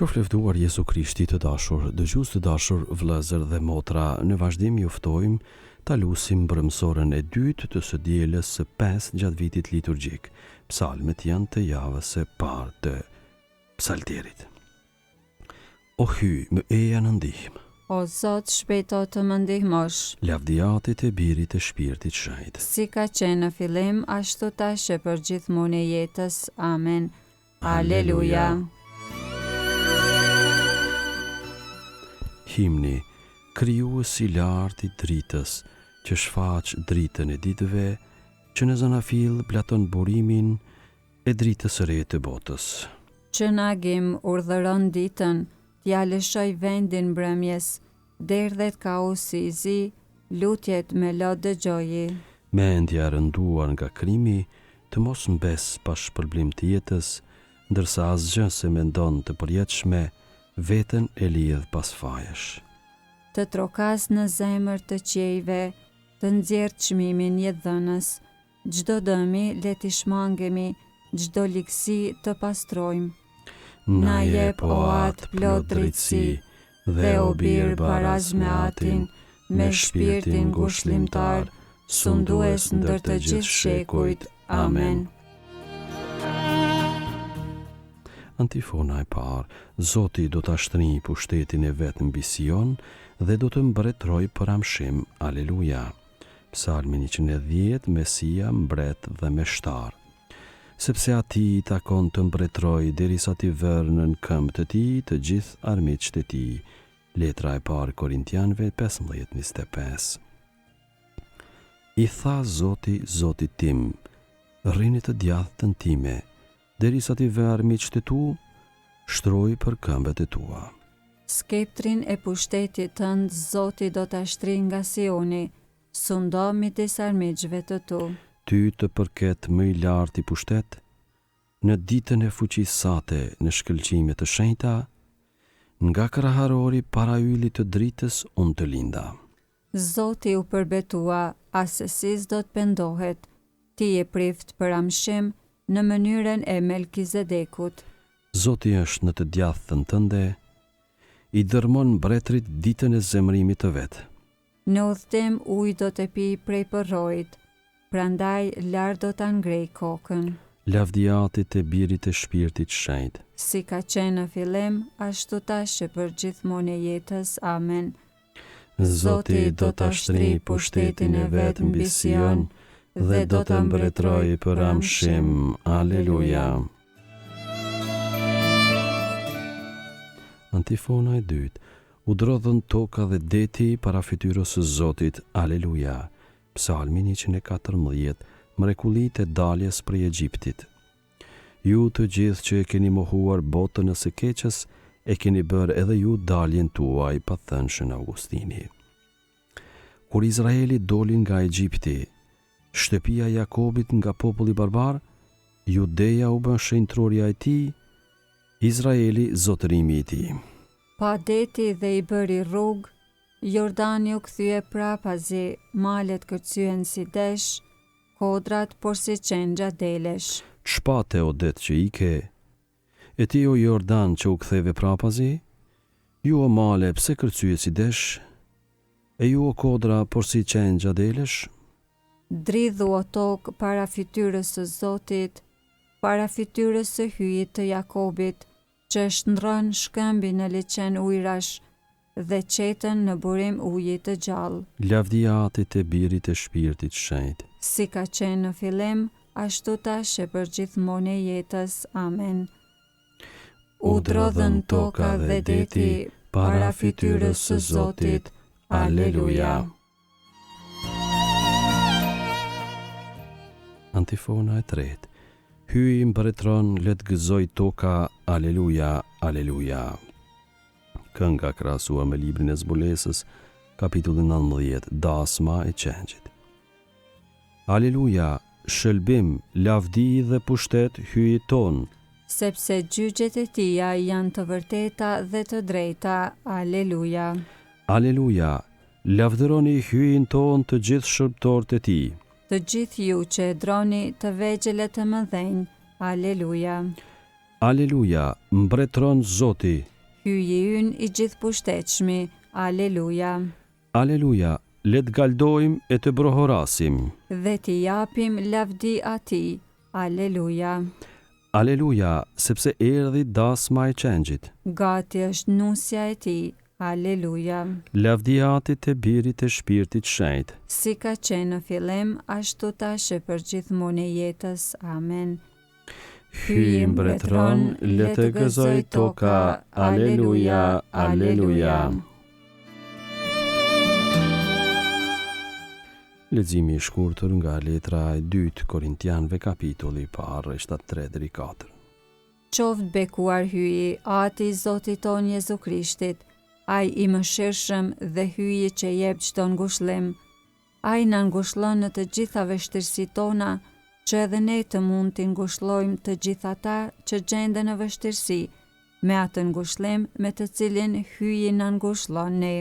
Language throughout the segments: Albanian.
Qoftë lëvduar Jesu Krishti të dashur, dëgjues të dashur, vëllezër dhe motra, në vazhdim ju ftojmë ta lusim brëmsorën e dytë të së dielës së 5 gjatë vitit liturgjik. Psalmet janë të javës së parë të psalterit. O hyj, më eja në ndihmë. O Zot, shpejto të më ndihmosh. Lavdiatit e birit e shpirtit shenjtë. Si ka qenë në fillim, ashtu tash e për gjithmonë e jetës. Amen. Aleluja. Himni, krijues i lartë i dritës, që shfaq dritën e ditëve, që në zanafill platon burimin e dritës së re të botës. Që nagim urdhëron ditën, t'ja lëshoj vendin mbrëmjes, derdhet kaosi i zi, lutjet me lot dëgjoji. Mendja rënduar nga krimi, të mos mbes pa shpërblim të jetës, ndërsa asgjë se mendon të përjetshme, veten e lidh pas fajesh. Të trokas në zemër të qejve, të nxjerr çmimin jetëdhënës, çdo dëmi le t'i shmangemi, çdo ligësi të pastrojmë. Na jep o atë plot drejtësi, dhe o bir baraz me atin, me shpirtin ngushëllimtar, sundues ndër të gjithë shekujt. Amen. Antifona e parë, Zoti do ta shtrinjë pushtetin e vet mbi Sion dhe do të mbretëroj për amshim. Aleluja. Psalmi 110, Mesia mbret dhe meshtar. Sepse ati i takon të mbretëroj derisa t'i vërë nën këmbë të tij të gjithë armiqtë e tij. Letra e parë Korintianëve 15:25. I tha Zoti Zotit tim, rrini të djathtën time, derisa t'i vë armiqtë e tu, shtroj për këmbët e tua. Skeptrin e pushtetit tënd Zoti do ta shtrijë nga Sioni, sundo midis armiqve të tu. Ty të përket më i lartë i pushtet, në ditën e fuqisë sate në shkëlqime të shenjta, nga kraharori para ylit të dritës unë të linda. Zoti u përbetua, asesi s'do të pendohet, ti je prift për amshim në mënyrën e Melkizedekut. Zoti është në të djathtën tënde, i dërmon mbretërit ditën e zemrimit të vet. Në udhtim ujë do të pi prej përrojit, prandaj lar do ta ngrej kokën. Lavdiatit e birit e shpirtit shenjtë. Si ka qenë në fillim, ashtu tash e për gjithmonë e jetës. Amen. Zoti do ta shtrinjë pushtetin e vet mbi Sion dhe do ta mbretërojë për amshim. Aleluja. Antifona e dytë, u drodhën toka dhe deti para fytyrës së Zotit. Aleluja. Psalmi 114, mrekullitë e daljes prej Egjiptit. Ju të gjithë që e keni mohuar botën e së keqes, e keni bërë edhe ju daljen tuaj, pa thënë Shën Augustini. Kur Izraeli doli nga Egjipti, shtëpia e Jakobit nga populli barbar, Judeja u bën shenjtroria e tij, Izraeli zotërimi i tij. Pa deti dhe i bëri rrugë, Jordani u kthye prapazi, malet kërcyen si desh, kodrat por si qengja delesh. Çpate o det që ike, e ti o Jordan që u ktheve prapazi, ju o male pse kërcyet si desh, e ju o kodra por si qengja delesh? Dridhu o tokë para fytyrës së Zotit, para fytyrës së hyjit të Jakobit, që shndron shkëmbi në liçen ujrash dhe qetën në burim ujit të gjallë. Lavdiatit e birit e shpirtit shenjtë. Si ka qenë në fillim, ashtu tash e për gjithmonë e jetës. Amen. U drodhën toka dhe deti para fytyrës së Zotit. Aleluja. Antifona e tretë. Hyj mbretëron, let gëzoj toka. Aleluja, aleluja. Kënga krahasuar me librin e zbulesës, kapitulli 19, dasma e qengjit. Aleluja, shëlbim, lavdi dhe pushtet hyjit ton. Sepse gjyqjet e tia janë të vërteta dhe të drejta. Aleluja. Aleluja, lavdëroni hyjin ton të gjithë shërbëtorët e tij. Të gjithë ju që e droni të vegjële të mëdhenj. Aleluja. Aleluja, mbretëron Zoti. Hyji ynë i gjithëpushtetshmi. Aleluja. Aleluja, le të galdojmë e të brohorasim. Dhe t'i japim lavdi atij. Aleluja. Aleluja, sepse erdhi dasma e qengjit. Gati është nusja e tij. Aleluja. Lavdia Atit e Birit e Shpirtit Shenjtë. Si ka qenë në fillim, ashtu tash e për gjithmonë e jetës. Amen. Hyj mbretëron, le të gëzoj toka. Aleluja, aleluja. Leximi i shkurtër nga letra e 2 Korintianëve kapitulli 1:3-4. Qoftë bekuar hyji, Ati i Zotit ton Jezu Krishtit, ai i mëshirshëm dhe hyji që jep çdo ngushëllim. Ai na ngushëllon në të gjitha vështirësitë tona, që edhe ne të mund t'i ngushëllojmë të gjithë ata që gjenden në vështirësi, me atë ngushëllim me të cilin hyji na ngushëllon ne.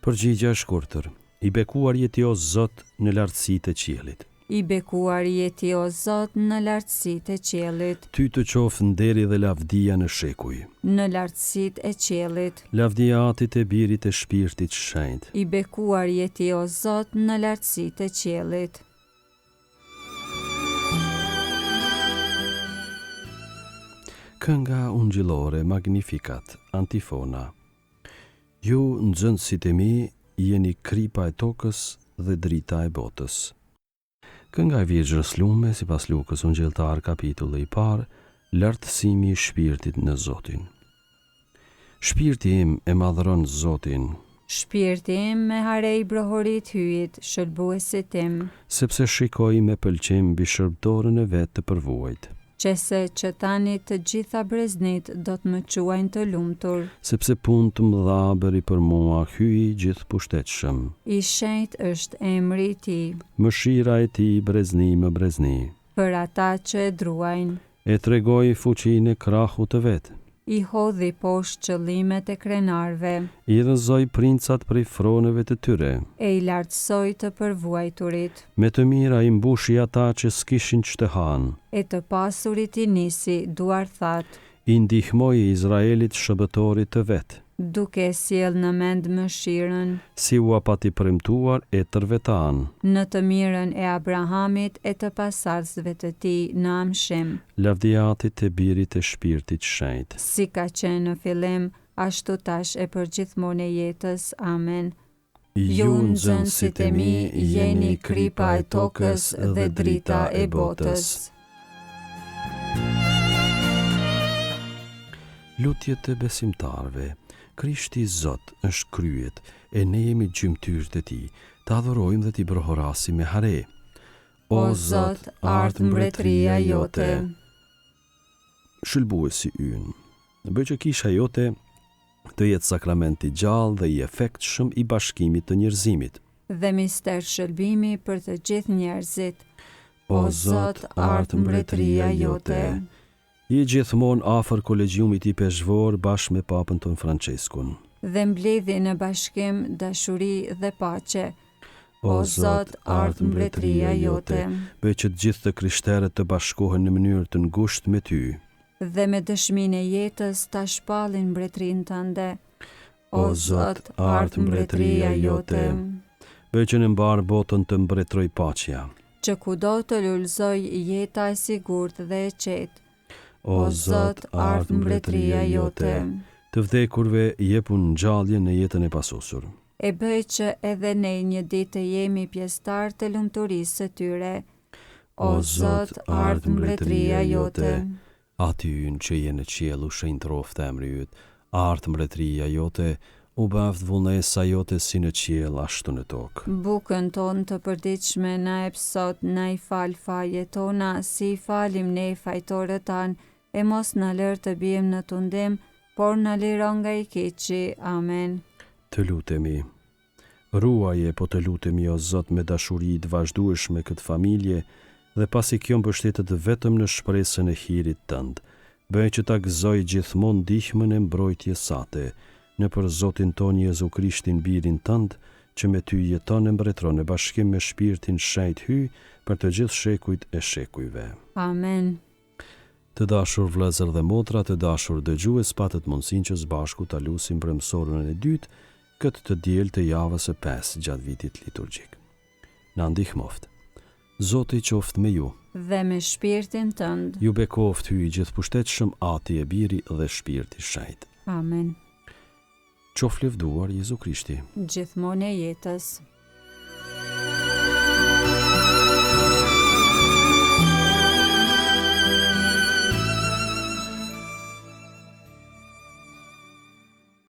Përgjigja e shkurtër. I bekuar jeti o Zot në lartësitë e qiellit. I bekuar jeti o Zot në lartësitë e qiellit. Ty të qoftë nderi dhe lavdia në shekuj. Në lartësitë e qiellit. Lavdia Atit e Birit e Shpirtit Shenjtë. I bekuar jeti o Zot në lartësitë e qiellit. Kënga ungjillore Magnificat, antifona. Ju nxënësit e mi, jeni kripa e tokës dhe drita e botës. Kënga e Vjegjës Lume, sipas Lukës Ungjilltar kapitulli 1, lartësimi i shpirtit në Zotin. Shpirti im e madhëron Zotin, Shpirti im me harej brohorit hyjit, shëlbuesit tim, sepse shikoj me pëlqim mbi shërbëtorën e vet të përvojt. qese që tani të gjitha breznit do të më quajnë të lumtur. Sepse punë të mëdha bëri për mua hyi gjithëpushtetshëm. I shenjtë është emri i tij, Mëshira e tij brezni më brezni. për ata që e druajnë. E tregoi fuqinë e krahut të vet. I hodhi poshtë qëllimet e krenarve, I rrëzoi princat prej fronëve të tyre. e i lartësoi të përvuajturit, Me të mira i mbushi ata që s'kishin ç'të hanë. e të pasurit i nisi duar thatë, I ndihmoi Izraelit shëbëtorit të vet. duke sjell në mend mëshirën, Si u apati premtuar e tërvetan. në të mirën e Abrahamit e të pasardhësve të tij në amshim, Lavdia Atit e Birit e Shpirtit Shenjtë. si ka qenë në fillim, ashtu tash e për gjithmonë e jetës. Amen. Ju nxënësit e mi, jeni kripa e tokës dhe drita e botës. Lutjet e besimtarve. Krishti Zot është kryet, e ne jemi gjymtyrët e tij, të adhurojmë dhe t'i brohorasim me hare. O Zot, ardh mbretëria jote. Shëlbuesi ynë, bëj që kisha jote të jetë sakramenti gjallë dhe i efektshëm i bashkimit të njerëzimit. Dhe mister shëlbimi për të gjithë njerëzit. O Zot, ardh mbretëria jote. Je gjithmonë afër kolegjiumit i peshvor bashkë me papën ton Franceskun. Dhe mbledhi në bashkim dashuri dhe paqe. O Zot, ardh mbretëria jote. Bëj që të gjithë të krishterët të bashkohen në mënyrë të ngushtë me ty. Dhe me dëshminë e jetës ta shpallin mbretërinë tënde. O Zot, ardh mbretëria jote. Bëj që në mbar botën të mbretëroj paqja. Që kudo të lullzoj jeta e sigurt dhe e qetë. O Zot, ardh mbretëria jote. Të vdekurve jepun ngjallje në jetën e pasosur. E bëj që edhe ne një ditë të jemi pjesëtar të lumturisë së tyre. O Zot, ardh mbretëria jote. Aty ynë që je në qiell u shenjtroft emri yt. Ardh mbretëria jote, u baft vullnesa jote si në qiell ashtu në tokë. Bukën tonë të përditshme na jep sot, na i fal fajet tona, si i falim ne fajtorët tanë, e mos na lër të bijmë në tundim, por na liro nga i keqi. Amen. Të lutemi. Ruaje, po të lutemi o Zot me dashuri të vazhdueshme këtë familje, dhe pasi kjo mbështetet vetëm në shpresën e hirit tënd, bëj që ta gëzoj gjithmonë ndihmën e mbrojtjes sate, në për Zotin ton Jezu Krishtin birin tënd, që me ty jeton e mbretëron në bashkim me shpirtin shenjt hy për të gjithë shekujt e shekujve. Amen. Të dashur vëllezër dhe motra, të dashur dëgjues, patët mundësinë që së bashku ta lusim për mësorën e dytë këtë të diel të javës së 5 gjatë vitit liturgjik. Na ndihmoft. Zoti qoftë me ju. Dhe me shpirtin tënd. Ju bekoft hyj gjithëpushtetshëm Ati e Biri dhe Shpirti i Shenjtë. Amen. Qoftë lëvduar Jezu Krishti. Gjithmonë e jetës.